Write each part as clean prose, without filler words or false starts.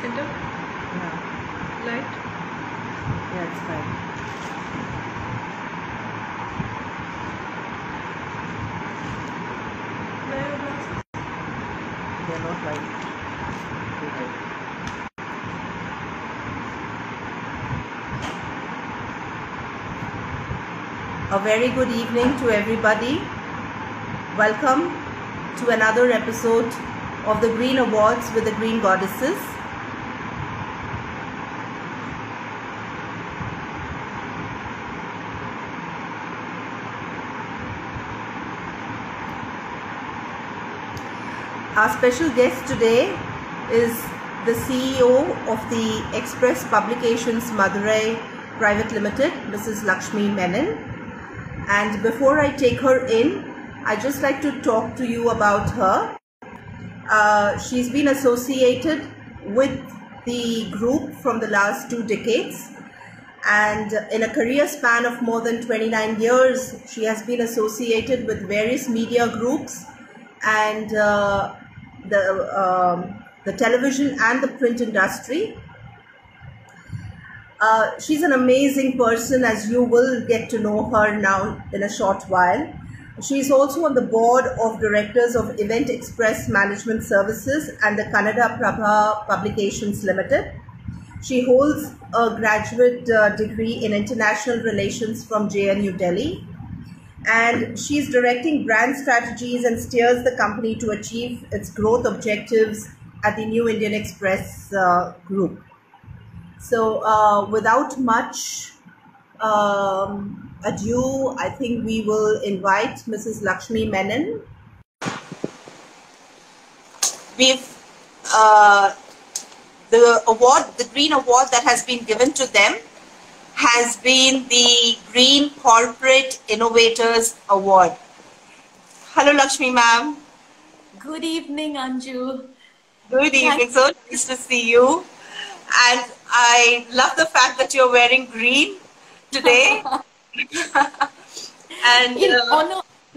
Center? Yeah. Light? Yeah, it's fine. Where are your glasses? They're not white. A very good evening to everybody. Welcome to another episode of the Green Awards with the Green Goddesses. Our special guest today is the CEO of the Express Publications Madurai Private Limited, Ms.Lakshmi Menon. And before I take her in, I'd just like to talk to you about her. She's been associated with the group from the last 2 decades. And in a career span of more than 29 years, she has been associated with various media groups and the television and the print industry. She's an amazing person, as you will get to know her now in a short while. She's also on the board of directors of Event Express Management Services and the Kannada Prabha Publications Limited. She holds a graduate degree in international relations from JNU Delhi. And she's directing brand strategies and steers the company to achieve its growth objectives at the New Indian Express group. So without much ado, I think we will invite Mrs. Lakshmi Menon. We've the Green Award that has been given to them has been the Green Corporate Innovators Award. Hello, Lakshmi ma'am. Good evening, Anju. Good evening. So nice to see you. And I love the fact that you're wearing green today. And in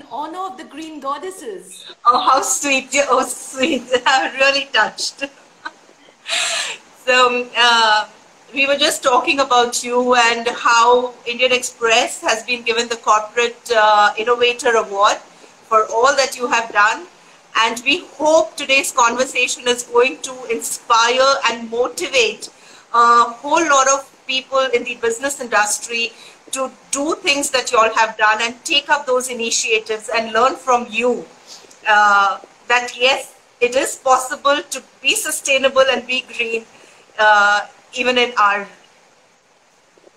honor of the Green Goddesses. Oh, how sweet. Oh, sweet. I'm really touched. So, we were just talking about you and how Indian Express has been given the Corporate Innovator Award for all that you have done. And we hope today's conversation is going to inspire and motivate a whole lot of people in the business industry to do things that you all have done and take up those initiatives and learn from you that yes, it is possible to be sustainable and be green even in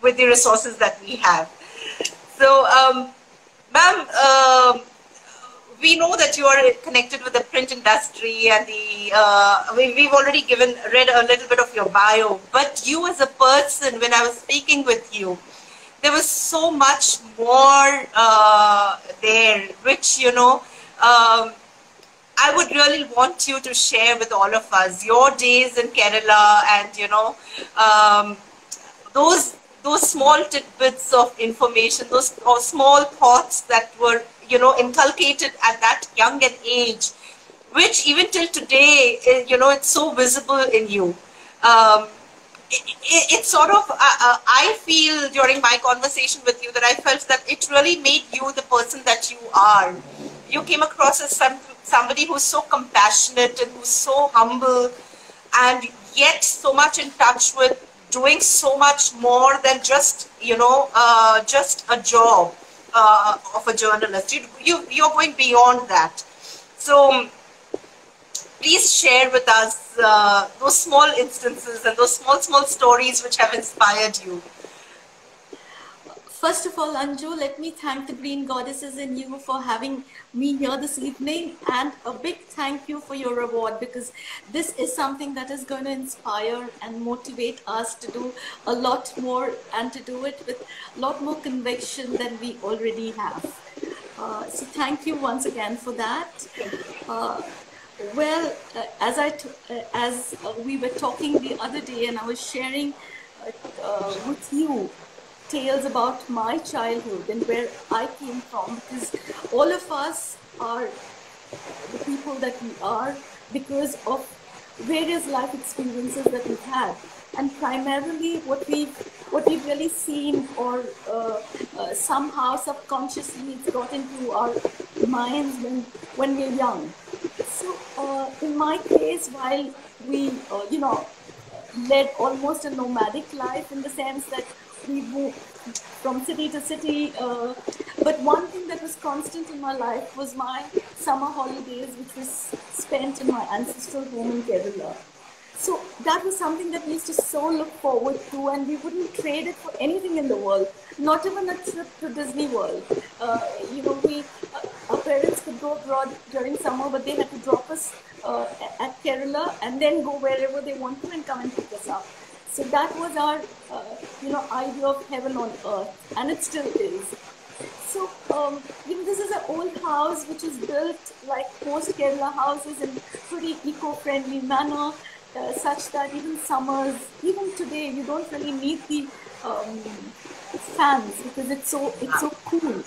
with the resources that we have. So, ma'am, we know that you are connected with the print industry and we've already read a little bit of your bio, but you as a person, when I was speaking with you, there was so much more there, which, you know, I would really want you to share with all of us your days in Kerala and, you know, those small tidbits of information, those small thoughts that were, you know, inculcated at that young an age, which even till today, you know, it's so visible in you. It's sort of, I feel during my conversation with you that I felt that it really made you the person that you are. You came across as somebody who's so compassionate and who's so humble and yet so much in touch with doing so much more than just, you know, just a job of a journalist. You're going beyond that. So please share with us those small instances and those small stories which have inspired you. First of all, Anju, let me thank the Green Goddesses and you for having me here this evening, and a big thank you for your award, because this is something that is going to inspire and motivate us to do a lot more and to do it with a lot more conviction than we already have. So thank you once again for that. Well, as we were talking the other day and I was sharing with you tales about my childhood and where I came from, because all of us are the people that we are because of various life experiences that we've had, and primarily what we've really seen, or somehow subconsciously it's got into our minds when we're young. So in my case, while we led almost a nomadic life, in the sense that we moved from city to city. But one thing that was constant in my life was my summer holidays, which was spent in my ancestral home in Kerala. So that was something that we used to so look forward to, and we wouldn't trade it for anything in the world, not even a trip to Disney World. Our parents could go abroad during summer, but they had to drop us at Kerala and then go wherever they want to and come and pick us up. So that was our, idea of heaven on earth, and it still is. So, this is an old house which is built like most Kerala houses in pretty eco-friendly manner, such that even summers, even today, you don't really need the fans because it's so cool.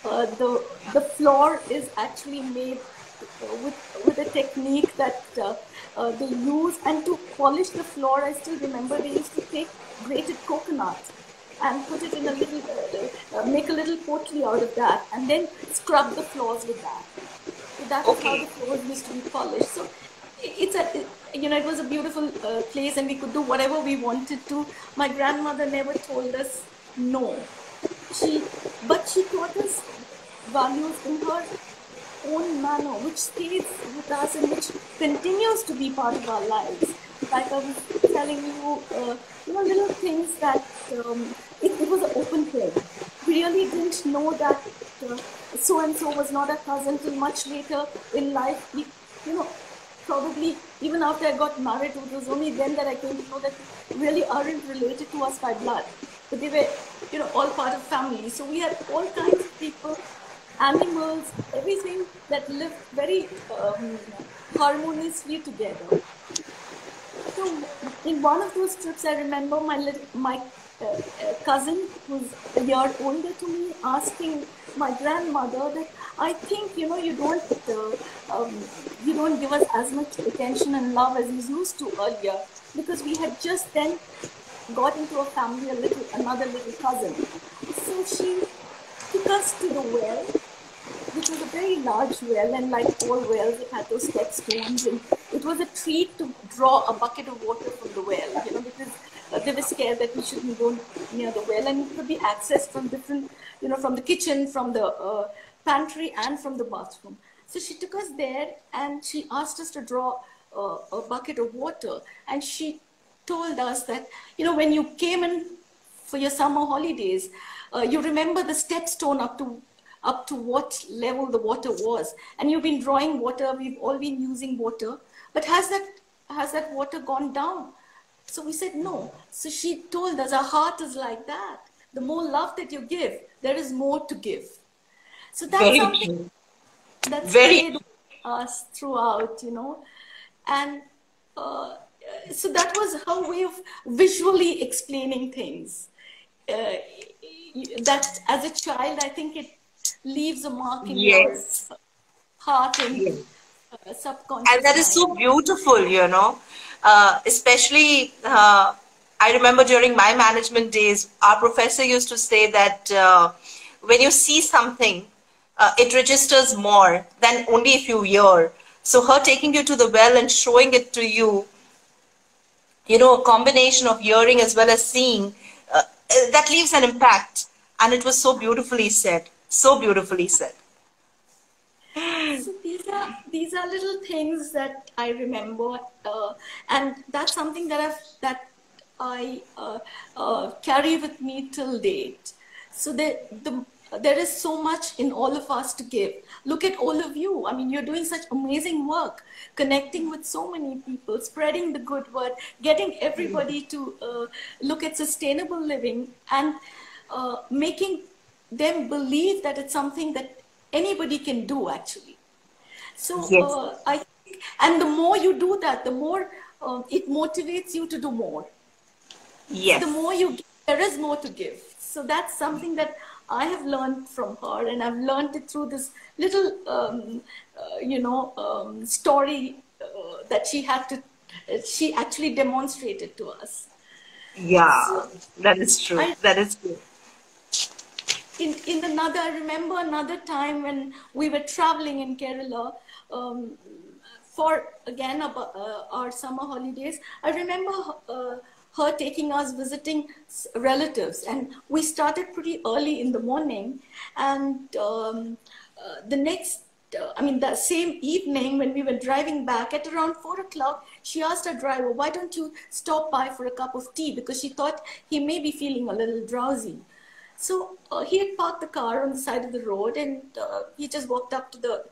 The floor is actually made with a technique that they use, and to polish the floor, I still remember they used to take grated coconut and put it in a little, make a little pottery out of that, and then scrub the floors with that. So that was how the floors used to be polished. So it was a beautiful place, and we could do whatever we wanted to. My grandmother never told us no. But she taught us values in her own manner, which stays with us and which continues to be part of our lives. Like I was telling you, little things that it was an open home. We really didn't know that so and so was not a cousin till much later in life. Probably even after I got married, it was only then that I came to know that they really aren't related to us by blood, but they were, all part of family. So we had all kinds of people, animals, everything that lived very harmoniously together. So in one of those trips, I remember my cousin, who's a year older to me, asking my grandmother that, I think, you don't give us as much attention and love as you used to earlier, because we had just then got into a family, another little cousin. So she took us to the well, which was a very large well, and like all wells, it had those step stones, and it was a treat to draw a bucket of water from the well, because they were scared that we shouldn't go near the well, and it could be accessed from different, from the kitchen, from the pantry, and from the bathroom. So she took us there, and she asked us to draw a bucket of water, and she told us that, when you came in for your summer holidays, you remember the step stone up to what level the water was, and you've been drawing water, we've all been using water, but has that water gone down? So we said no. So she told us, our heart is like that. The more love that you give, there is more to give. So that's something that's stayed with us throughout, and so that was her way of visually explaining things. That as a child, I think it leaves a mark in your heart and subconscious and that is so beautiful, especially I remember during my management days, our professor used to say that when you see something, it registers more than only if you hear. So her taking you to the well and showing it to you, a combination of hearing as well as seeing, that leaves an impact. And it was so beautifully said. So beautifully said. So these are little things that I remember, and that's something that I carry with me till date. So there is so much in all of us to give. Look at all of you. I mean, you're doing such amazing work, connecting with so many people, spreading the good word, getting everybody to look at sustainable living, and making them believe that it's something that anybody can do, actually. So I think, and the more you do that, the more it motivates you to do more. Yes. So the more you give, there is more to give. So that's something that I have learned from her, and I've learned it through this little, story that she had to she actually demonstrated to us. Yeah, So that is true. I That is true. in another, I remember another time when we were traveling in Kerala, um, for again our summer holidays. I remember her taking us visiting relatives, and we started pretty early in the morning, and the next I mean, the same evening when we were driving back at around 4 o'clock, she asked our driver, "Why don't you stop by for a cup of tea?" Because she thought he may be feeling a little drowsy. So he had parked the car on the side of the road, and he just walked up to the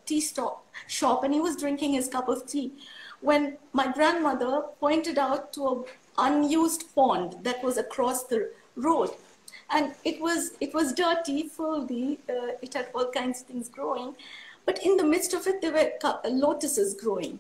shop, and he was drinking his cup of tea when my grandmother pointed out to an unused pond that was across the road. And it was dirty, filthy, it had all kinds of things growing, but in the midst of it there were lotuses growing.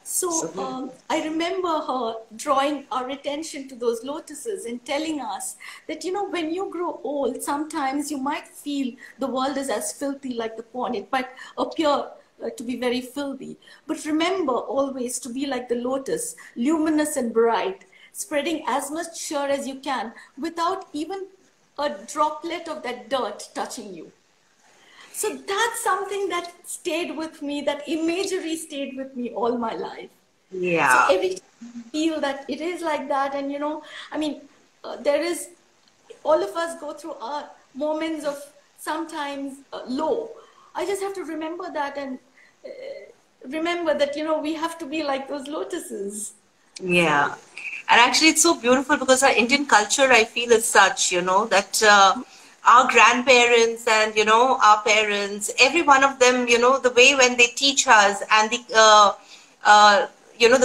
So I remember her drawing our attention to those lotuses and telling us that, when you grow old, sometimes you might feel the world is as filthy like the pond. It might appear to be very filthy. But remember always to be like the lotus, luminous and bright, spreading as much cheer as you can without even a droplet of that dirt touching you. So that's something that stayed with me, that imagery stayed with me all my life. So Yeah. every time I feel that it is like that, and I mean, there is, all of us go through our moments of sometimes low. I just have to remember that, and remember that, we have to be like those lotuses. Yeah. And actually, it's so beautiful because our Indian culture, I feel, is such, that our grandparents and, our parents, every one of them, the way when they teach us and the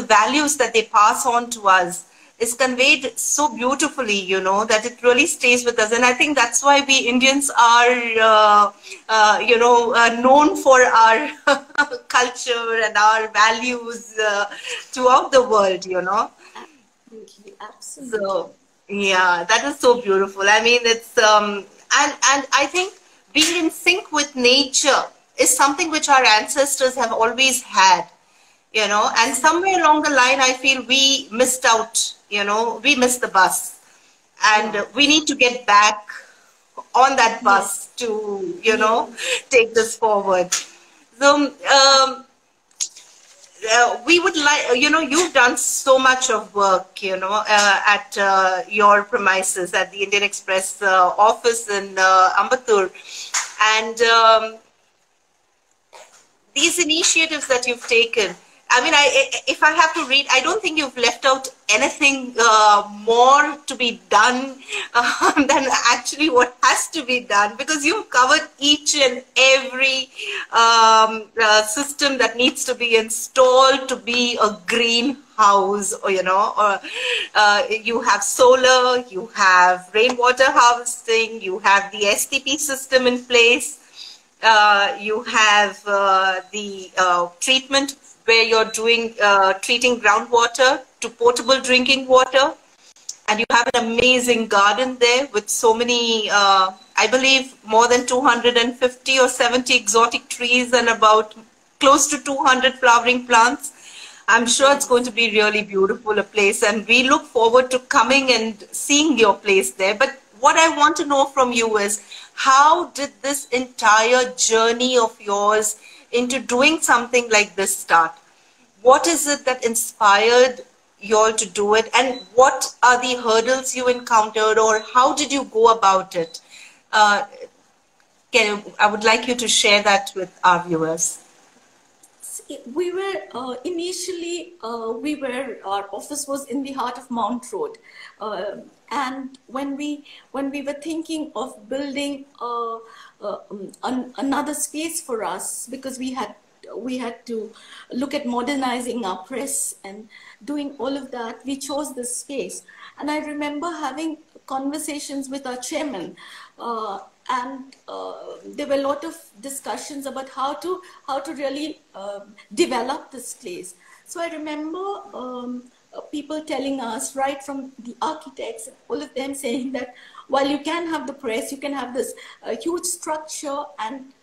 values that they pass on to us is conveyed so beautifully, that it really stays with us. And I think that's why we Indians are, known for our culture and our values throughout the world. Absolutely, absolutely. So yeah, that is so beautiful. I mean, it's and I think being in sync with nature is something which our ancestors have always had, and somewhere along the line, I feel we missed out, we missed the bus, and Yeah. we need to get back on that Yes. bus to, Yes. take this forward. So, we would like, you've done so much of work, at your premises at the Indian Express office in Ambattur. And these initiatives that you've taken, I mean, if I have to read, I don't think you've left out anything more to be done than actually what has to be done, because you've covered each and every system that needs to be installed to be a greenhouse, or you have solar, you have rainwater harvesting, you have the STP system in place. You have the treatment where you're treating groundwater to potable drinking water, and you have an amazing garden there with so many, I believe, more than 250 or 70 exotic trees and about close to 200 flowering plants. I'm sure it's going to be really beautiful a place, and we look forward to coming and seeing your place there. But what I want to know from you is, how did this entire journey of yours into doing something like this start? What is it that inspired you all to do it, and what are the hurdles you encountered, or how did you go about it? Uh, I would like you to share that with our viewers. We were initially our office was in the heart of Mount Road, and when we were thinking of building another space for us, because we had to look at modernizing our press and doing all of that, we chose this space. And I remember having conversations with our chairman, and there were a lot of discussions about how to really develop this place. So I remember people telling us, right from the architects, all of them saying that while you can have the press, you can have this huge structure and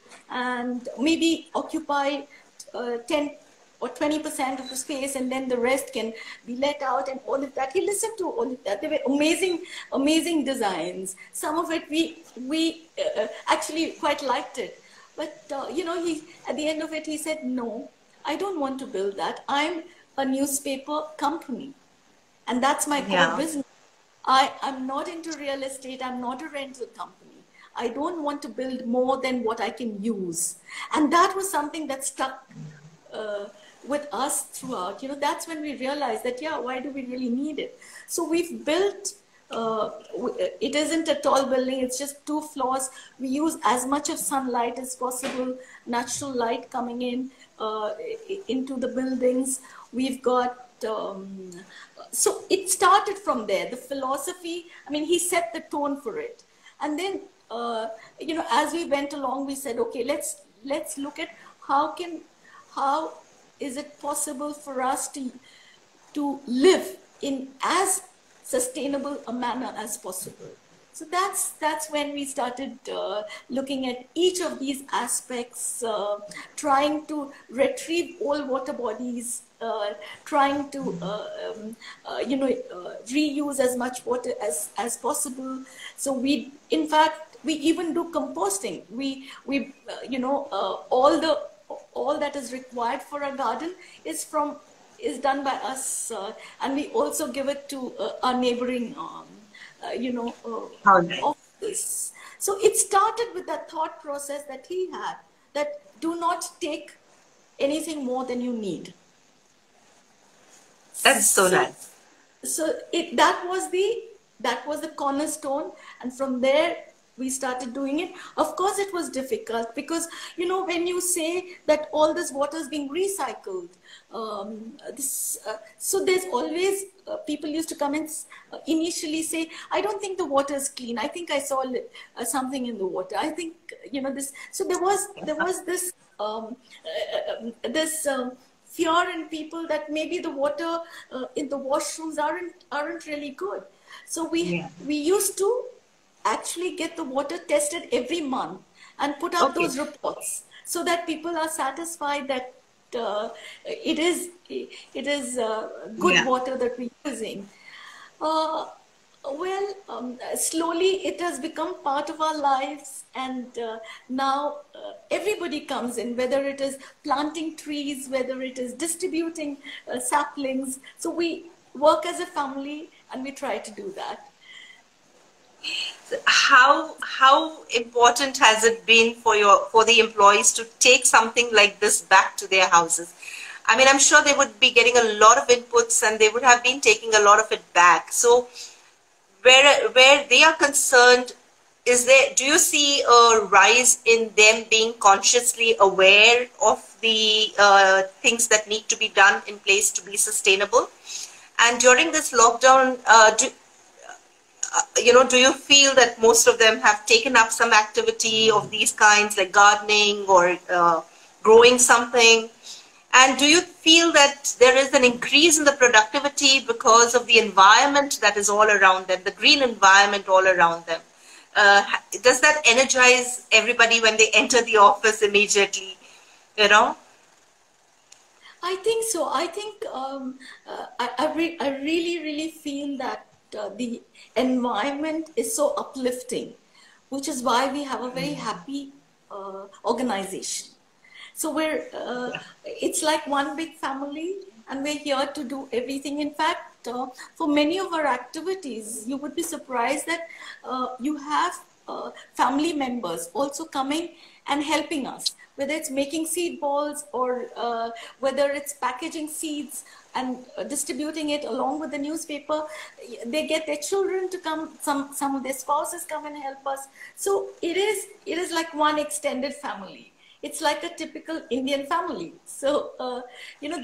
maybe occupy 10 or 20% of the space, and then the rest can be let out and all of that. He listened to all of that. They were amazing designs. Some of it we actually quite liked it. But, he, at the end of it, he said, no, I don't want to build that. I'm a newspaper company, and that's my core business. I'm not into real estate. I'm not a rental company. I don't want to build more than what I can use. And that was something that stuck with us throughout. That's when we realized that, why do we really need it? So we've built, it isn't a tall building, it's just 2 floors. We use as much of sunlight as possible, natural light coming in into the buildings. We've got, so it started from there. The philosophy, he set the tone for it. And then, as we went along, we said, okay, let's look at how is it possible for us to live in as sustainable a manner as possible. So that's when we started looking at each of these aspects, trying to retrieve all water bodies, trying to reuse as much water as possible. So we even do composting. All that is required for a garden is done by us, and we also give it to our neighboring office. So it started with that thought process that he had, that do not take anything more than you need. That's so nice. So that was the cornerstone, and from there we started doing it. Of course, it was difficult because, when you say that all this water is being recycled, so there's always, people used to come and initially say, I don't think the water is clean. I think I saw something in the water. I think, this. So there was this, fear in people that maybe the water in the washrooms aren't really good. So we used to actually get the water tested every month and put up those reports so that people are satisfied that it is good water that we're using. Slowly it has become part of our lives, and now everybody comes in, whether it is planting trees, whether it is distributing saplings. So we work as a family and we try to do that. How important has it been for the employees to take something like this back to their houses? I'm sure they would be getting a lot of inputs and they would have been taking a lot of it back. So where they are concerned, do you see a rise in them being consciously aware of the things that need to be done in place to be sustainable? And during this lockdown, do you feel that most of them have taken up some activity of these kinds, like gardening or growing something? And do you feel that there is an increase in the productivity because of the environment that is all around them, the green environment all around them? Does that energize everybody when they enter the office immediately, I think so. I think I really feel that the environment is so uplifting, which is why we have a very happy organization. So it's like one big family, and we're here to do everything. In fact, for many of our activities, you would be surprised that you have family members also coming and helping us, whether it's making seed balls or whether it's packaging seeds and distributing it along with the newspaper. They get their children to come, some of their spouses come and help us. So it is like one extended family. It's like a typical Indian family. So,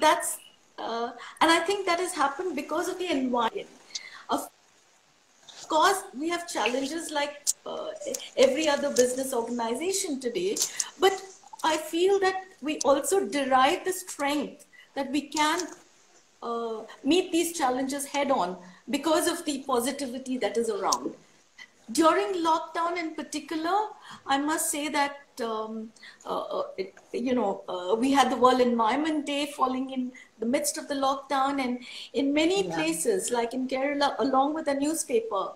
that's, and I think that has happened because of the environment. Of course, we have challenges like every other business organization today, but I feel that we also derive the strength that we can meet these challenges head on because of the positivity that is around. During lockdown in particular, I must say that we had the World Environment Day falling in the midst of the lockdown, and in many places, like in Kerala, along with a newspaper,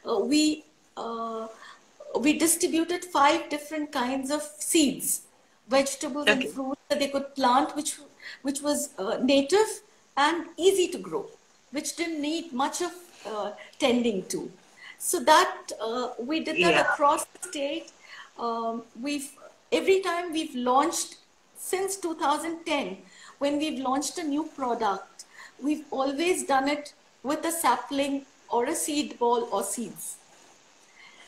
uh, we uh, we distributed 5 different kinds of seeds, vegetables and Okay. fruits that they could plant, which was native and easy to grow, which didn't need much of tending to. So that we did that Yeah. across the state. We've every time we've launched since 2010, when we've launched a new product, we've always done it with a sapling or a seed ball or seeds.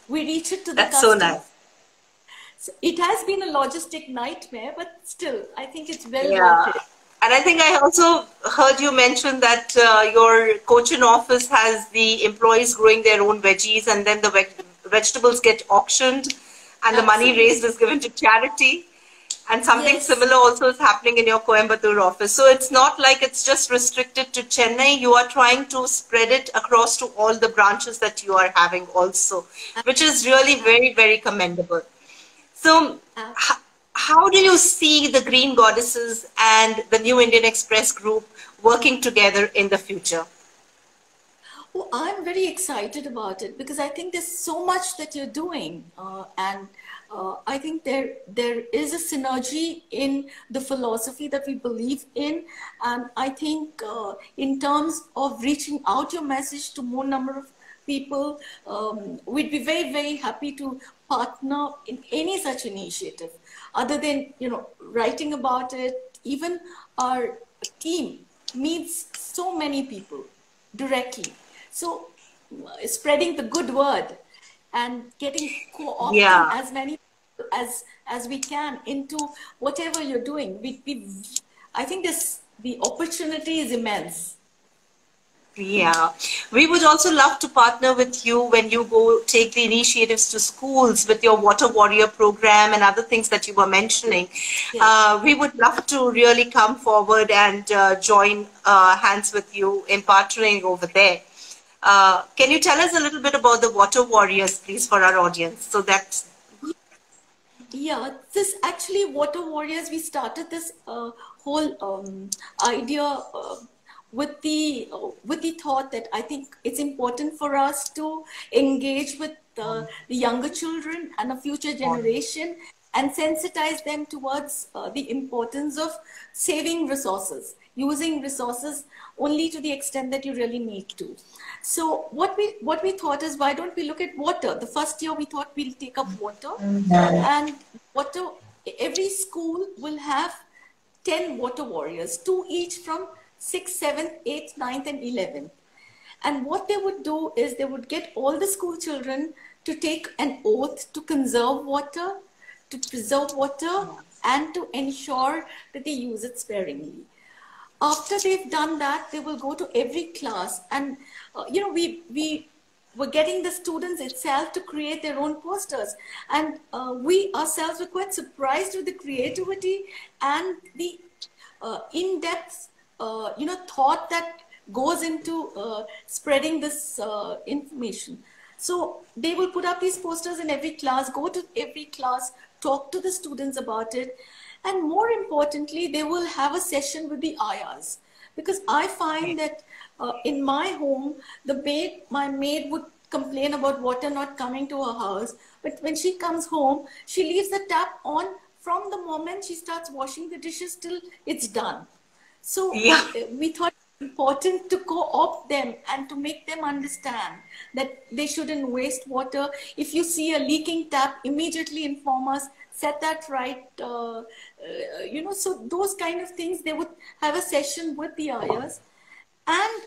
We reach it to the That's so customer. nice. So it has been a logistic nightmare, but still, I think it's well Yeah. worth it. And I think I also heard you mention that your Cochin office has the employees growing their own veggies, and then the vegetables get auctioned and the money Absolutely. raised is given to charity. And something Yes, similar also is happening in your Coimbatore office. So it's not like it's just restricted to Chennai. You are trying to spread it across to all the branches that you are having also, which is really very, very commendable. So, ab- how do you see the Green Goddesses and the New Indian Express group working together in the future? oh, I'm very excited about it because I think there's so much that you're doing, and I think there is a synergy in the philosophy that we believe in, and I think in terms of reaching out your message to more number of people, we'd be very happy to partner in any such initiative. Other than writing about it, even our team meets so many people directly. So spreading the good word and getting co-opting Yeah. as many as we can into whatever you're doing. I think the opportunity is immense. Yeah, we would also love to partner with you when you go take the initiatives to schools with your Water Warrior program and other things that you were mentioning. Yes. We would love to really come forward and join hands with you in partnering over there. Can you tell us a little bit about the Water Warriors, please, for our audience? So that, Yeah, this actually Water Warriors, we started this whole idea with the thought that I think it's important for us to engage with the younger children and a future generation and sensitize them towards the importance of saving resources, using resources only to the extent that you really need to. So what we thought is, why don't we look at water? The first year we thought we'll take up water, and water, every school will have 10 water warriors, 2 each from 6th, 7th, 8th, 9th, and 11th. And what they would do is they would get all the school children to take an oath to conserve water, to preserve water, and to ensure that they use it sparingly. After they've done that, they will go to every class, and we were getting the students itself to create their own posters, and we ourselves were quite surprised with the creativity and the in-depth thought that goes into spreading this information. So they will put up these posters in every class, go to every class, talk to the students about it, and more importantly, they will have a session with the ayahs. Because I find that in my home, my maid would complain about water not coming to her house. But when she comes home, she leaves the tap on from the moment she starts washing the dishes till it's done. So yeah, we thought it important to co-opt them and to make them understand that they shouldn't waste water. If you see a leaking tap, immediately inform us, set that right. So those kind of things, they would have a session with the ayahs. And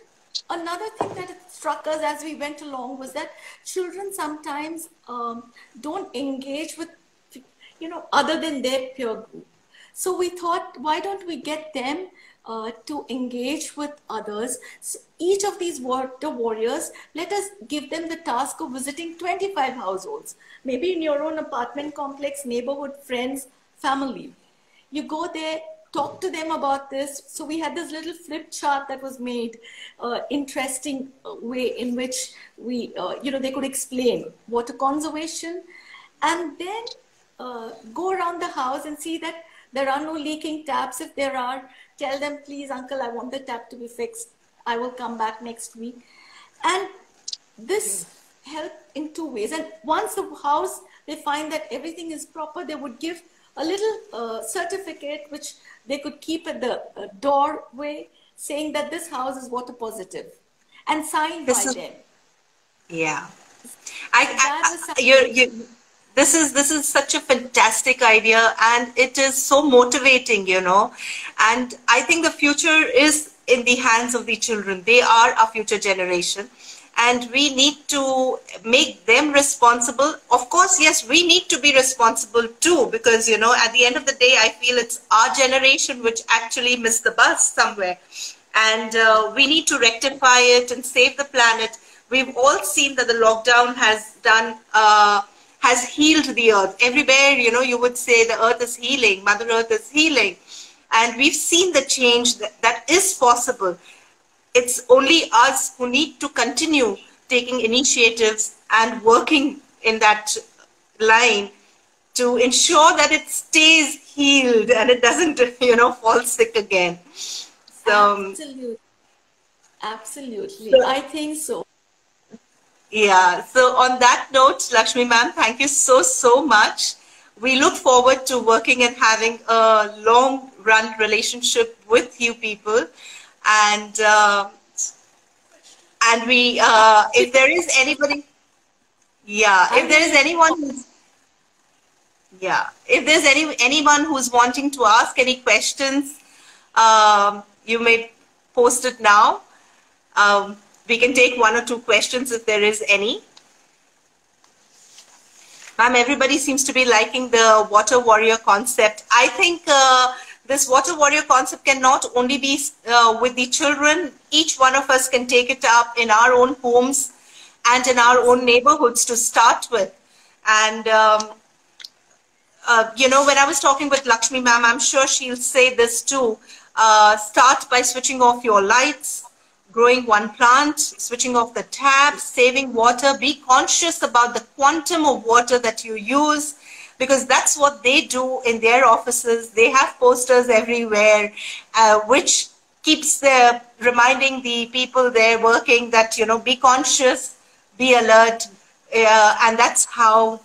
another thing that struck us as we went along was that children sometimes don't engage with, other than their peer group. So we thought, why don't we get them to engage with others? So each of these water warriors, let us give them the task of visiting 25 households, maybe in your own apartment complex, neighborhood, friends, family. You go there, talk to them about this. So we had this little flip chart that was made, interesting way in which they could explain water conservation. And then go around the house and see that there are no leaking taps. If there are, tell them, please, uncle, I want the tap to be fixed. I will come back next week. And this helped in two ways. And once the house, they find that everything is proper, they would give a little certificate which they could keep at the doorway saying that this house is water positive and signed by them. Yeah. This is such a fantastic idea, and it is so motivating, you know. And I think the future is in the hands of the children. They are our future generation, and we need to make them responsible. Of course, yes, we need to be responsible too, because, you know, at the end of the day, I feel it's our generation which actually missed the bus somewhere, and we need to rectify it and save the planet. We've all seen that the lockdown has done has healed the earth. Everywhere, you know, you would say the earth is healing, Mother Earth is healing. And we've seen the change that is possible. It's only us who need to continue taking initiatives and working in that line to ensure that it stays healed and it doesn't, you know, fall sick again. So, absolutely. Absolutely. So, I think so. Yeah, so on that note, Lakshmi ma'am, thank you so much. We look forward to working and having a long run relationship with you people. And we, if there is anybody, if there is anyone if there's anyone who's wanting to ask any questions, you may post it now. We can take one or two questions if there is any. Ma'am, everybody seems to be liking the water warrior concept. I think this water warrior concept can not only be with the children. Each one of us can take it up in our own homes and in our own neighborhoods to start with. And, you know, when I was talking with Lakshmi ma'am, I'm sure she'll say this too. Start by switching off your lights, growing one plant, switching off the tap, saving water. Be conscious about the quantum of water that you use, because that's what they do in their offices. They have posters everywhere, which keeps reminding the people there working that, you know, be conscious, be alert, and that's how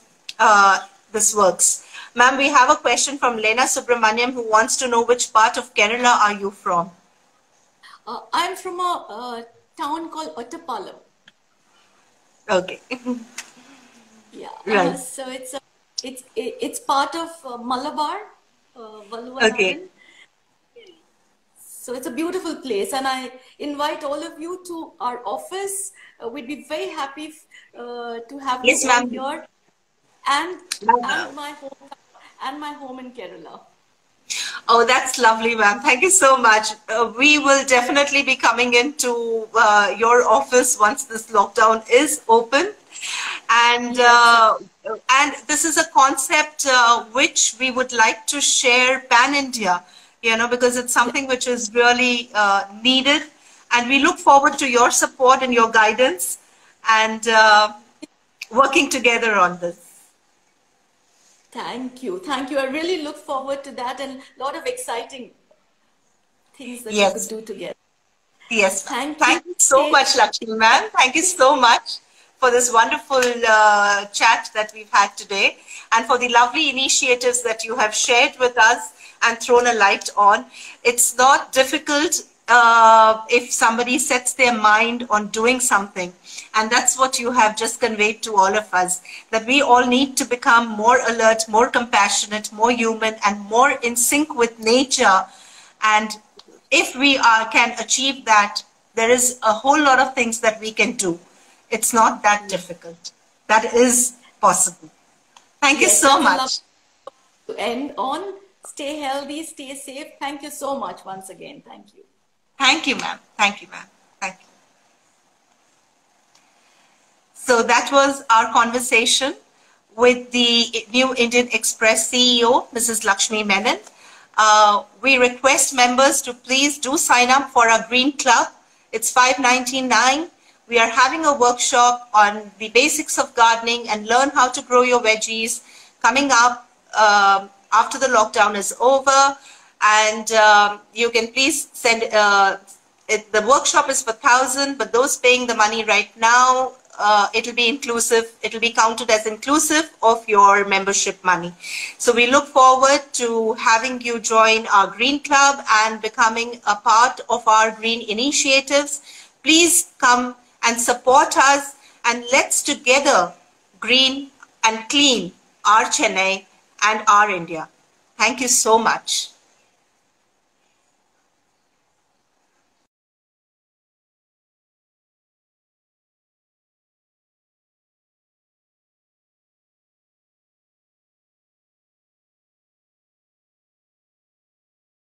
this works. Ma'am, we have a question from Lena Subramaniam, who wants to know which part of Kerala are you from? I'm from a town called Ottapalam. Okay. Yeah. Right. So it's part of Malabar, okay. So it's a beautiful place, and I invite all of you to our office. We'd be very happy to have you here, and my home in Kerala. Oh, that's lovely, ma'am. Thank you so much. We will definitely be coming into your office once this lockdown is open. And, and this is a concept which we would like to share pan-India, you know, because it's something which is really needed. And we look forward to your support and your guidance and working together on this. Thank you. Thank you. I really look forward to that and a lot of exciting things that we could do together. Yes. Thank you so much, Lakshmi ma'am. Thank you so much for this wonderful chat that we've had today, and for the lovely initiatives that you have shared with us and thrown a light on. It's not difficult if somebody sets their mind on doing something. And that's what you have just conveyed to all of us, that we all need to become more alert, more compassionate, more human, and more in sync with nature. And if we can achieve that, there is a whole lot of things that we can do. It's not that difficult. That is possible. Thank you so much. To end on, stay healthy, stay safe. Thank you so much once again. Thank you. Thank you, ma'am. Thank you, ma'am. Thank you. So that was our conversation with the New Indian Express CEO, Mrs. Lakshmi Menon. We request members to please do sign up for our Green Club. It's $5.99. We are having a workshop on the basics of gardening and learn how to grow your veggies coming up after the lockdown is over, and you can please send the workshop is for 1,000, but those paying the money right now, it'll be inclusive, it'll be counted as inclusive of your membership money. So we look forward to having you join our Green Club and becoming a part of our green initiatives. Please come and support us, and let's together green and clean our Chennai and our India. Thank you so much.